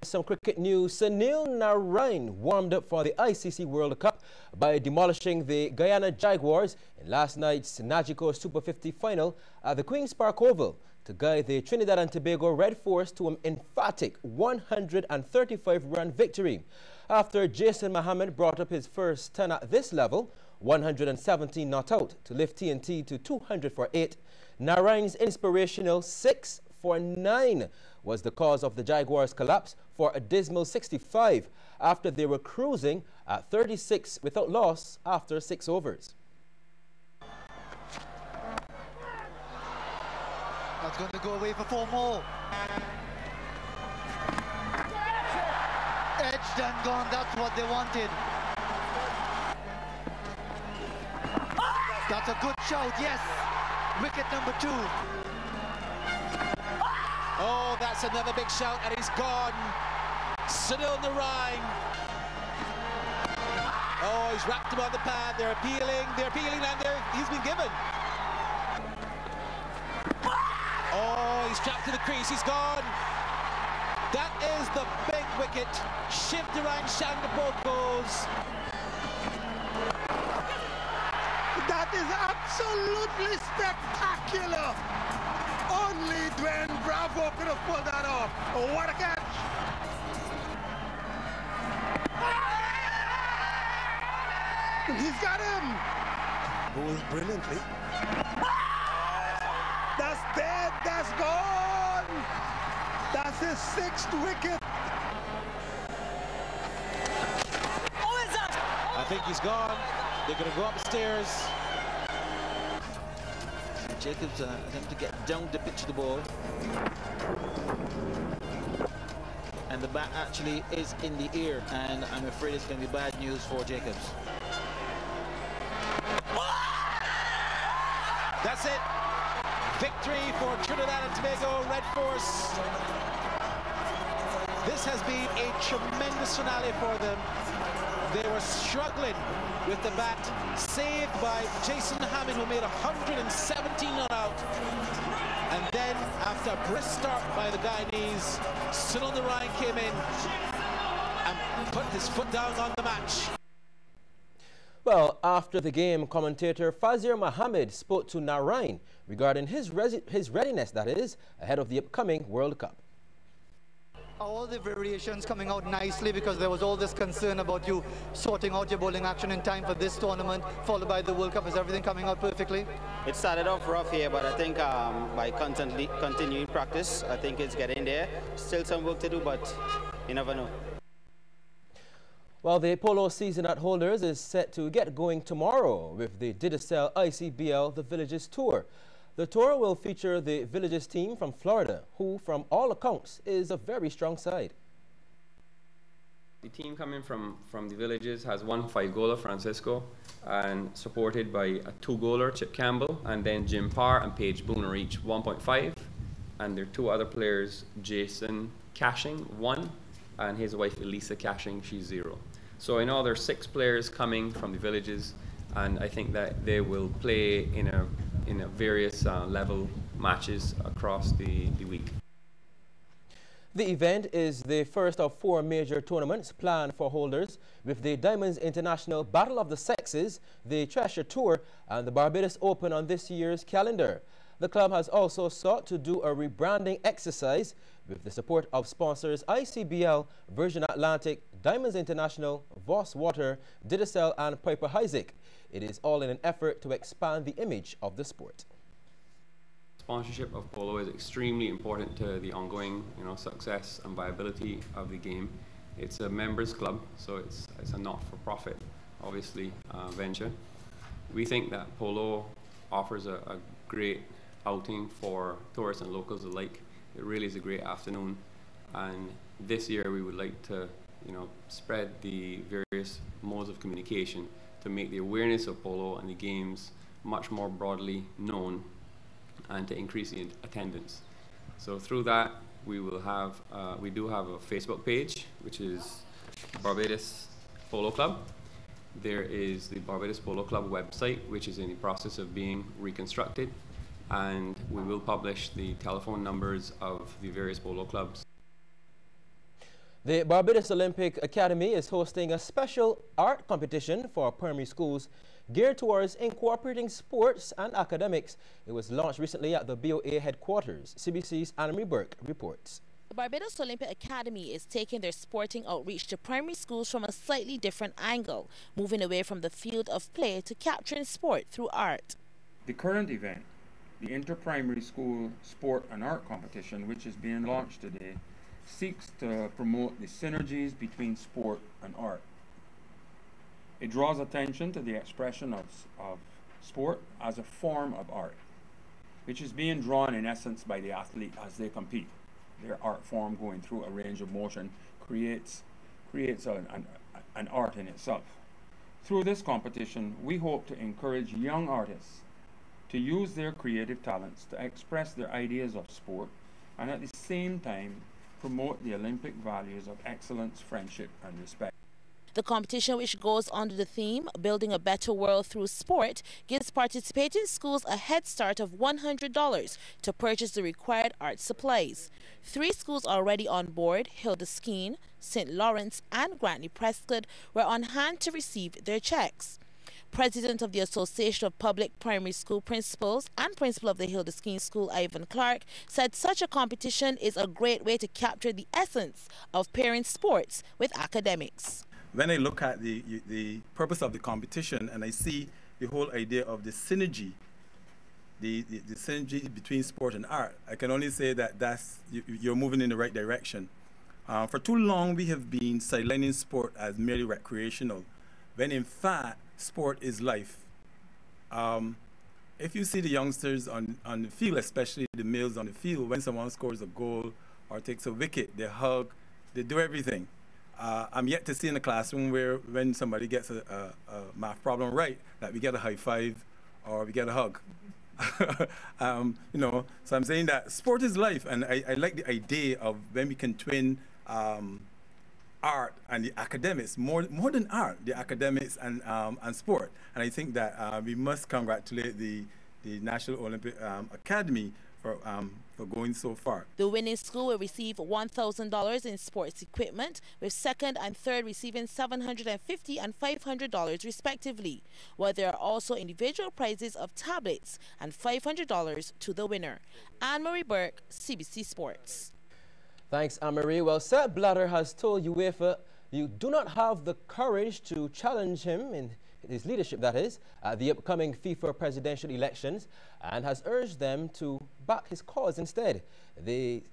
Some cricket news. Sunil Narine warmed up for the ICC World Cup by demolishing the Guyana Jaguars in last night's Nagico Super 50 final at the Queen's Park Oval to guide the Trinidad and Tobago Red Force to an emphatic 135-run victory. After Jason Mohammed brought up his first 10 at this level, 117 not out to lift TNT to 200 for 8. Narine's inspirational 6 for 9 was the cause of the Jaguars' collapse for a dismal 65 after they were cruising at 36 without loss after 6 overs. That's going to go away for 4 more. Edged and gone, that's what they wanted. That's a good shout, yes. Wicket number 2. Oh, that's another big shout, and he's gone. Sunil Narine. Oh, he's wrapped him on the pad. They're appealing, and he's been given. Oh, he's trapped to the crease, he's gone. That is the big wicket. Shiv Durang Shandapur goes. That is absolutely spectacular. Only Dwayne Bravo could have pulled that off. Oh, what a catch! He's got him! Bowls brilliantly. That's dead, that's gone! That's his 6th wicket. I think he's gone. They're going to go upstairs. Jacobs attempt to get down the pitch of the ball. And the bat actually is in the air, and I'm afraid it's going to be bad news for Jacobs. That's it. Victory for Trinidad and Tobago Red Force. This has been a tremendous finale for them. They were struggling with the bat, saved by Jason Mohammed, who made 117 not out. And then, after a brisk start by the Guyanese, Sunil Narine came in and put his foot down on the match. Well, after the game, commentator Fazir Mohammed spoke to Narine regarding his readiness, that is, ahead of the upcoming World Cup. All the variations coming out nicely, because there was all this concern about you sorting out your bowling action in time for this tournament, followed by the World Cup. Is everything coming out perfectly? It started off rough here, but I think by continuing practice, I think it's getting there. Still some work to do, but you never know. Well, the polo season at Holders is set to get going tomorrow with the Didacel ICBL The Villages Tour. The tour will feature the Villages team from Florida, who, from all accounts, is a very strong side. The team coming from the Villages has one 5-goaler, Francisco, and supported by a 2-goaler, Chip Campbell, and then Jim Parr and Paige Boone are each 1.5. And their 2 other players, Jason Cashing, 1, and his wife Elisa Cashing, she's 0. So in all, there are 6 players coming from the Villages, and I think that they will play in a various level matches across the week. The event is the first of 4 major tournaments planned for Holders, with the Diamonds International Battle of the Sexes, the Treasure Tour, and the Barbados Open on this year's calendar. The club has also sought to do a rebranding exercise with the support of sponsors ICBL, Virgin Atlantic, Diamonds International, Voss Water, Didacel, and Piper Heidsieck. It is all in an effort to expand the image of the sport. Sponsorship of polo is extremely important to the ongoing, success and viability of the game. It's a members club, so it's a not-for-profit, obviously, venture. We think that polo offers a great outing for tourists and locals alike. It really is a great afternoon, and this year we would like to, spread the various modes of communication to make the awareness of polo and the games much more broadly known, and to increase the attendance. So through that, we will have, we do have a Facebook page, which is Barbados Polo Club. There is the Barbados Polo Club website, which is in the process of being reconstructed, and we will publish the telephone numbers of the various polo clubs. The Barbados Olympic Academy is hosting a special art competition for primary schools geared towards incorporating sports and academics. It was launched recently at the BOA headquarters. CBC's Anna-Marie Burke reports. The Barbados Olympic Academy is taking their sporting outreach to primary schools from a slightly different angle, moving away from the field of play to capturing sport through art. The current event, the Inter-Primary School Sport and Art Competition, which is being launched today, seeks to promote the synergies between sport and art. It draws attention to the expression of sport as a form of art, which is being drawn in essence by the athlete as they compete. Their art form going through a range of motion creates an art in itself. Through this competition, we hope to encourage young artists to use their creative talents to express their ideas of sport and at the same time promote the Olympic values of excellence, friendship and respect. The competition, which goes under the theme Building a Better World Through Sport, gives participating schools a head start of $100 to purchase the required art supplies. 3 schools already on board, Hildeskeen, St. Lawrence and Grantley Prescott, were on hand to receive their checks. President of the Association of Public Primary School Principals and Principal of the Hildeskeen School, Ivan Clark, said such a competition is a great way to capture the essence of pairing sports with academics. When I look at the purpose of the competition and I see the whole idea of the synergy, the synergy between sport and art, I can only say that you're moving in the right direction. For too long we have been sidelining sport as merely recreational, when in fact sport is life. If you see the youngsters on the field, especially the males on the field, when someone scores a goal or takes a wicket, they hug, they do everything. I'm yet to see in the classroom where when somebody gets a math problem right, that we get a high five or we get a hug. You know, so I'm saying that sport is life, and I like the idea of when we can twin art and the academics, more than art, the academics and sport. And I think that we must congratulate the National Olympic Academy for going so far. The winning school will receive $1,000 in sports equipment, with second and third receiving $750 and $500 respectively, while there are also individual prizes of tablets and $500 to the winner. Anne-Marie Burke, CBC Sports. Thanks, Anne-Marie. Well, Sepp Blatter has told UEFA you do not have the courage to challenge him in his leadership, that is, at the upcoming FIFA presidential elections, and has urged them to back his cause instead. The